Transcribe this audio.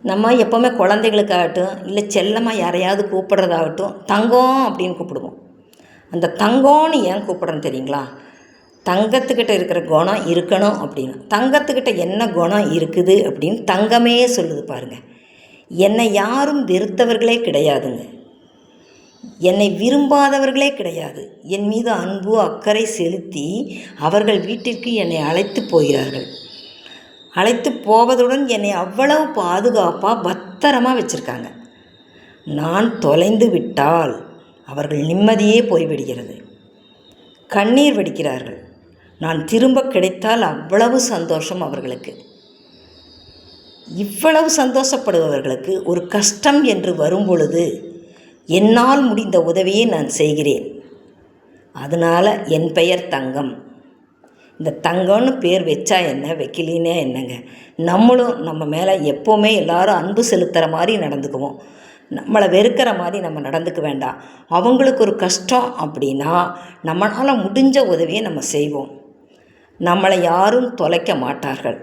நம்ம எப்போவுமே குழந்தைகளுக்காகட்டும் இல்லை செல்லமாக யாரையாவது கூப்பிட்றதாகட்டும் தங்கம் அப்படின்னு கூப்பிடுவோம். அந்த தங்கம்னு ஏன் கூப்பிட்றோன்னு தெரியுங்களா? தங்கத்துக்கிட்ட இருக்கிற குணம் இருக்கணும் அப்படின்னு. தங்கத்துக்கிட்ட என்ன குணம் இருக்குது அப்படின்னு தங்கமே சொல்லுது பாருங்கள். என்னை யாரும் வெறுத்தவர்களே கிடையாதுங்க, என்னை விரும்பாதவர்களே கிடையாது. என் மீது அன்பு அக்கறை செலுத்தி அவர்கள் வீட்டிற்கு என்னை அழைத்து போகிறார்கள். அழைத்து போவதுடன் என்னை அவ்வளவு பாதுகாப்பாக பத்திரமாக வச்சுருக்காங்க. நான் தொலைந்து விட்டால் அவர்கள் நிம்மதியே போய்விடுகிறது. கண்ணீர் வடிக்கிறார்கள். நான் திரும்ப கிடைத்தால் அவ்வளவு சந்தோஷம் அவர்களுக்கு. இவ்வளவு சந்தோஷப்படுபவர்களுக்கு ஒரு கஷ்டம் என்று வரும் பொழுது என்னால் முடிந்த உதவியை நான் செய்கிறேன். அதனால் என் பெயர் தங்கம். இந்த தங்கம்னு பேர் வச்சா என்ன, வைக்கலினே என்னங்க. நம்மளும் நம்ம மேலே எப்போவுமே எல்லாரும் அன்பு செலுத்துகிற மாதிரி நடந்துக்குவோம். நம்மளை வெறுக்கிற மாதிரி நம்ம நடந்துக்க வேண்டாம். அவங்களுக்கு ஒரு கஷ்டம் அப்படின்னா நம்மளால் முடிஞ்ச உதவியை நம்ம செய்வோம். நம்மளை யாரும் தொலைக்க மாட்டார்கள்.